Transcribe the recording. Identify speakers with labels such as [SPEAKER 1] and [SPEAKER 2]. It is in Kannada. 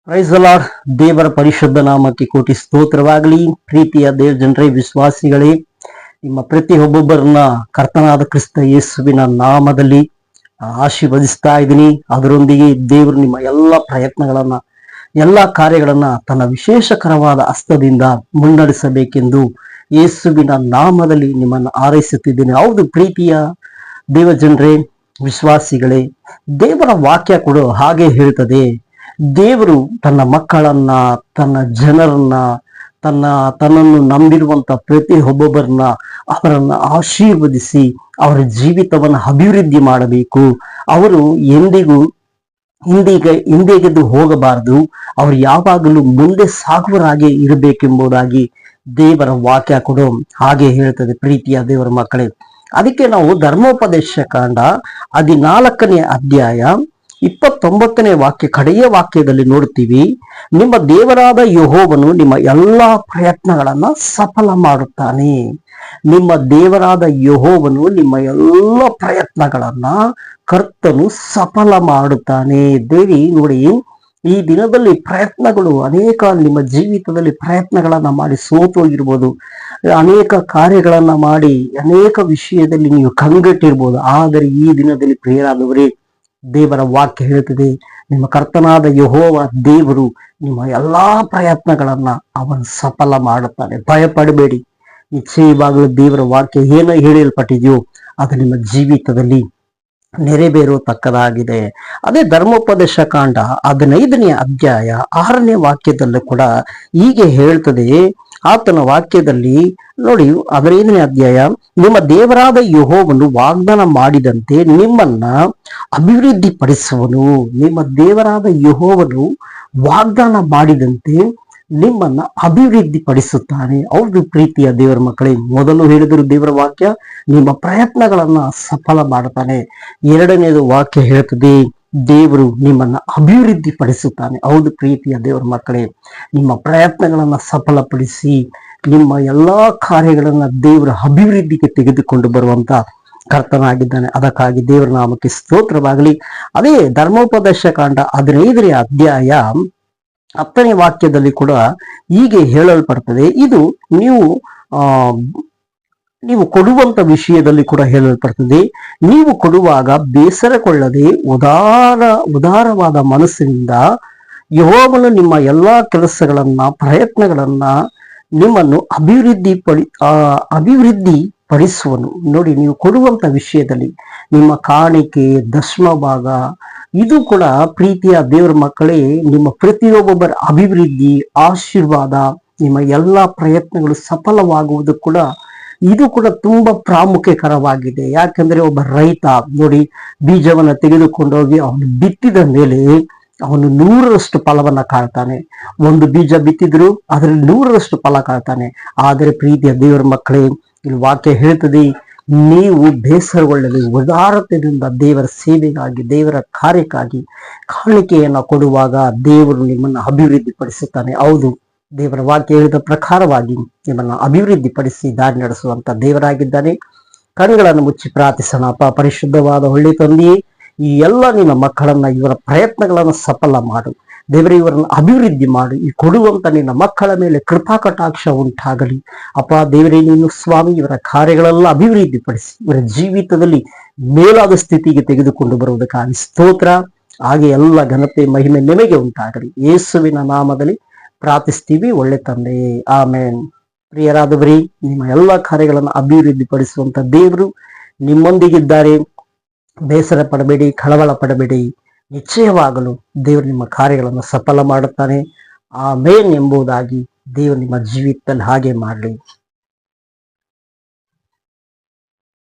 [SPEAKER 1] Praise the lord. ದೇವರ ಪರಿಶುದ್ಧ ನಾಮಕ್ಕೆ ಕೋಟಿ ಸ್ತೋತ್ರವಾಗಲಿ. ಪ್ರೀತಿಯ ದೇವ ಜನರೇ, ವಿಶ್ವಾಸಿಗಳೇ, ನಿಮ್ಮ ಪ್ರತಿಯೊಬ್ಬೊಬ್ಬರನ್ನ ಕರ್ತನಾದ ಕ್ರಿಸ್ತ ಯೇಸುವಿನ ನಾಮದಲ್ಲಿ ಆಶೀರ್ವದಿಸ್ತಾ ಇದ್ದೀನಿ. ಅದರೊಂದಿಗೆ ದೇವರು ನಿಮ್ಮ ಎಲ್ಲ ಪ್ರಯತ್ನಗಳನ್ನ, ಎಲ್ಲ ಕಾರ್ಯಗಳನ್ನ ತನ್ನ ವಿಶೇಷಕರವಾದ ಹಸ್ತದಿಂದ ಮುನ್ನಡೆಸಬೇಕೆಂದು ಯೇಸುವಿನ ನಾಮದಲ್ಲಿ ನಿಮ್ಮನ್ನು ಹಾರೈಸುತ್ತಿದ್ದೀನಿ. ಹೌದು ಪ್ರೀತಿಯ ದೇವ ಜನರೇ, ವಿಶ್ವಾಸಿಗಳೇ, ದೇವರ ವಾಕ್ಯ ಕೂಡ ಹಾಗೆ ಹೇಳ್ತದೆ. ದೇವರು ತನ್ನ ಮಕ್ಕಳನ್ನ, ತನ್ನ ಜನರನ್ನ, ತನ್ನನ್ನು ನಂಬಿರುವಂತ ಪ್ರತಿಯೊಬ್ಬೊಬ್ಬರನ್ನ ಅವರನ್ನ ಆಶೀರ್ವದಿಸಿ ಅವರ ಜೀವಿತವನ್ನು ಅಭಿವೃದ್ಧಿ ಮಾಡಬೇಕು. ಅವರು ಹಿಂದೆಗೆದು ಹೋಗಬಾರದು. ಅವರು ಯಾವಾಗಲೂ ಮುಂದೆ ಸಾಗುವರಾಗಿ ಇರಬೇಕೆಂಬುದಾಗಿ ದೇವರ ವಾಕ್ಯ ಕೂಡ ಹಾಗೆ ಹೇಳ್ತದೆ. ಪ್ರೀತಿಯ ದೇವರ ಮಕ್ಕಳೇ, ಅದಕ್ಕೆ ನಾವು ಧರ್ಮೋಪದೇಶ ಕಾಂಡ 14ನೇ ಅಧ್ಯಾಯ 29ನೇ ವಾಕ್ಯ, ಕಡೆಯ ವಾಕ್ಯದಲ್ಲಿ ನೋಡ್ತೀವಿ, ನಿಮ್ಮ ದೇವರಾದ ಯೆಹೋವನು ನಿಮ್ಮ ಎಲ್ಲಾ ಪ್ರಯತ್ನಗಳನ್ನ ಸಫಲ ಮಾಡುತ್ತಾನೆ. ನಿಮ್ಮ ದೇವರಾದ ಯೆಹೋವನು ನಿಮ್ಮ ಎಲ್ಲ ಪ್ರಯತ್ನಗಳನ್ನ ಕರ್ತನು ಸಫಲ ಮಾಡುತ್ತಾನೆ. ದೇವಿ ನೋಡಿ, ಈ ದಿನದಲ್ಲಿ ಪ್ರಯತ್ನಗಳು ಅನೇಕ, ನಿಮ್ಮ ಜೀವಿತದಲ್ಲಿ ಪ್ರಯತ್ನಗಳನ್ನ ಮಾಡಿ ಸೋತೋಗಿರ್ಬೋದು, ಅನೇಕ ಕಾರ್ಯಗಳನ್ನ ಮಾಡಿ ಅನೇಕ ವಿಷಯದಲ್ಲಿ ನೀವು ಕಂಗೆಟ್ಟಿರ್ಬೋದು. ಆದರೆ ಈ ದಿನದಲ್ಲಿ ಪ್ರಿಯರಾದವರೇ, ದೇವರ ವಾಕ್ಯ ಹೇಳ್ತದೆ, ನಿಮ್ಮ ಕರ್ತನಾದ ಯೆಹೋವ ದೇವರು ನಿಮ್ಮ ಎಲ್ಲಾ ಪ್ರಯತ್ನಗಳನ್ನ ಅವನು ಸಫಲ ಮಾಡುತ್ತಾನೆ. ಭಯಪಡಬೇಡಿ. ನಿಶ್ಚಯವಾಗಲೂ ದೇವರ ವಾಕ್ಯ ಏನು ಹೇಳಲ್ಪಟ್ಟಿದೆಯೋ ಅದು ನಿಮ್ಮ ಜೀವಿತದಲ್ಲಿ ನೆರವೇರತಕ್ಕದಾಗಿದೆ. ಅದೇ ಧರ್ಮೋಪದೇಶ ಕಾಂಡ 15ನೇ ಅಧ್ಯಾಯ 6ನೇ ವಾಕ್ಯದಲ್ಲೂ ಕೂಡ ಹೀಗೆ ಹೇಳ್ತದೆ. ಆತನ ವಾಕ್ಯದಲ್ಲಿ ನೋಡಿ, 15ನೇ ಅಧ್ಯಾಯ, ನಿಮ್ಮ ದೇವರಾದ ಯೆಹೋವನು ವಾಗ್ದಾನ ಮಾಡಿದಂತೆ ನಿಮ್ಮನ್ನ ಅಭಿವೃದ್ಧಿ ಪಡಿಸುವನು. ನಿಮ್ಮ ದೇವರಾದ ಯೆಹೋವನು ವಾಗ್ದಾನ ಮಾಡಿದಂತೆ ನಿಮ್ಮನ್ನ ಅಭಿವೃದ್ಧಿ ಪಡಿಸುತ್ತಾನೆ. ಹೌದು ಪ್ರೀತಿಯ ದೇವರ ಮಕ್ಕಳೇ, ಮೊದಲು ಹೇಳಿದರು ದೇವರ ವಾಕ್ಯ ನಿಮ್ಮ ಪ್ರಯತ್ನಗಳನ್ನ ಸಫಲ ಮಾಡುತ್ತಾನೆ. ಎರಡನೇದು ವಾಕ್ಯ ಹೇಳ್ತದೆ, ದೇವರು ನಿಮ್ಮನ್ನ ಅಭಿವೃದ್ಧಿ ಪಡಿಸುತ್ತಾನೆ. ಹೌದು ಪ್ರೀತಿಯ ದೇವರ ಮಕ್ಕಳೇ, ನಿಮ್ಮ ಪ್ರಯತ್ನಗಳನ್ನ ಸಫಲಪಡಿಸಿ ನಿಮ್ಮ ಎಲ್ಲಾ ಕಾರ್ಯಗಳನ್ನ ದೇವರ ಅಭಿವೃದ್ಧಿಗೆ ತೆಗೆದುಕೊಂಡು ಬರುವಂತ ಕರ್ತನಾಗಿದ್ದಾನೆ. ಅದಕ್ಕಾಗಿ ದೇವರ ನಾಮಕ್ಕೆ ಸ್ತೋತ್ರವಾಗಲಿ. ಅದೇ ಧರ್ಮೋಪದೇಶ ಕಾಂಡ 15ನೇ ಅಧ್ಯಾಯ 10ನೇ ವಾಕ್ಯದಲ್ಲಿ ಕೂಡ ಹೀಗೆ ಹೇಳಲ್ಪಡ್ತದೆ. ಇದು ನೀವು ಕೊಡುವಂತ ವಿಷಯದಲ್ಲಿ ಕೂಡ ಹೇಳಲ್ಪಡ್ತದೆ. ನೀವು ಕೊಡುವಾಗ ಬೇಸರಗೊಳ್ಳದೆ ಉದಾರವಾದ ಮನಸ್ಸಿನಿಂದ ಯೆಹೋವನು ನಿಮ್ಮ ಎಲ್ಲಾ ಕೆಲಸಗಳನ್ನ, ಪ್ರಯತ್ನಗಳನ್ನ ನಿಮ್ಮನ್ನು ಅಭಿವೃದ್ಧಿ ಪಡಿಸುವನು. ನೋಡಿ, ನೀವು ಕೊಡುವಂತ ವಿಷಯದಲ್ಲಿ ನಿಮ್ಮ ಕಾಣಿಕೆ, ದಶಮ ಭಾಗ, ಇದು ಕೂಡ ಪ್ರೀತಿಯ ದೇವರ ಮಕ್ಕಳೇ ನಿಮ್ಮ ಪ್ರತಿಯೊಬ್ಬೊಬ್ಬರ ಅಭಿವೃದ್ಧಿ, ಆಶೀರ್ವಾದ, ನಿಮ್ಮ ಎಲ್ಲಾ ಪ್ರಯತ್ನಗಳು ಸಫಲವಾಗುವುದು ಕೂಡ ಇದು ಕೂಡ ತುಂಬಾ ಪ್ರಾಮುಖ್ಯಕರವಾಗಿದೆ. ಯಾಕಂದ್ರೆ ಒಬ್ಬ ರೈತ ನೋಡಿ, ಬೀಜವನ್ನ ತೆಗೆದುಕೊಂಡೋಗಿ ಅವನು ಬಿತ್ತಿದ ಮೇಲೆ ಅವನು 100ರಷ್ಟು ಫಲವನ್ನ ಕಾಳ್ತಾನೆ. ಒಂದು ಬೀಜ ಬಿತ್ತಿದ್ರು ಅದರಲ್ಲಿ 100ರಷ್ಟು ಫಲ ಕಾಳ್ತಾನೆ. ಆದರೆ ಪ್ರೀತಿಯ ದೇವರ ಮಕ್ಕಳೇ, ಇಲ್ಲಿ ವಾಕ್ಯ ಹೇಳ್ತದೆ, ನೀವು ಬೇಸರಗೊಳ್ಳದೆ ಉದಾರತೆಯಿಂದ ದೇವರ ಸೇವೆಗಾಗಿ, ದೇವರ ಕಾರ್ಯಕ್ಕಾಗಿ ಕಾಣಿಕೆಯನ್ನ ಕೊಡುವಾಗ ದೇವರು ನಿಮ್ಮನ್ನು ಅಭಿವೃದ್ಧಿ ಪಡಿಸುತ್ತಾನೆ. ಹೌದು, ದೇವರ ವಾಕ್ಯ ಹೇಳಿದ ಪ್ರಕಾರವಾಗಿ ನಿಮ್ಮನ್ನು ಅಭಿವೃದ್ಧಿ ಪಡಿಸಿ ದಾರಿ ನಡೆಸುವಂತ ದೇವರಾಗಿದ್ದಾನೆ. ಕಣ್ಣುಗಳನ್ನು ಮುಚ್ಚಿ ಪ್ರಾರ್ಥಿಸೋಣ. ಪರಿಶುದ್ಧವಾದ ಒಳ್ಳೆ ತಂದೆಯೇ, ಈ ಎಲ್ಲ ನಿನ್ನ ಮಕ್ಕಳನ್ನ, ಇವರ ಪ್ರಯತ್ನಗಳನ್ನು ಸಫಲ ಮಾಡು ದೇವರೇ, ಇವರನ್ನು ಅಭಿವೃದ್ಧಿ ಮಾಡು. ಈ ಕೊಡುವಂತ ನಿನ್ನ ಮಕ್ಕಳ ಮೇಲೆ ಕೃಪಾ ಕಟಾಕ್ಷ ಉಂಟಾಗಲಿ ಅಪ್ಪ ದೇವರೇ. ನೀನು ಸ್ವಾಮಿ ಇವರ ಕಾರ್ಯಗಳೆಲ್ಲ ಅಭಿವೃದ್ಧಿ ಪಡಿಸಿ ಇವರ ಜೀವಿತದಲ್ಲಿ ಮೇಲಾದ ಸ್ಥಿತಿಗೆ ತೆಗೆದುಕೊಂಡು ಬರುವುದಕ್ಕಾಗಿ ಸ್ತೋತ್ರ. ಹಾಗೆ ಎಲ್ಲ ಘನತೆ, ಮಹಿಮೆ ನಿಮಗೆ ಉಂಟಾಗಲಿ. ಯೇಸುವಿನ ನಾಮದಲ್ಲಿ ಪ್ರಾರ್ಥಿಸ್ತೀವಿ ಒಳ್ಳೆ ತಂದೆಯೇ, ಆಮೇನ್. ಪ್ರಿಯರಾದವರೇ, ನಿಮ್ಮ ಎಲ್ಲ ಕಾರ್ಯಗಳನ್ನು ಅಭಿವೃದ್ಧಿ ಪಡಿಸುವಂತ ದೇವರು ನಿಮ್ಮೊಂದಿಗಿದ್ದಾರೆ. ಬೇಸರ ಪಡಬೇಡಿ, ಕಳವಳ ಪಡಬೇಡಿ. ನಿಶ್ಚಯವಾಗಲು ದೇವರು ನಿಮ್ಮ ಕಾರ್ಯಗಳನ್ನು ಸಫಲ ಮಾಡುತ್ತಾನೆ. ಆಮೇನ್ ಎಂಬುದಾಗಿ ದೇವರು ನಿಮ್ಮ ಜೀವಿತದಲ್ಲಿ ಹಾಗೆ ಮಾಡಲಿ.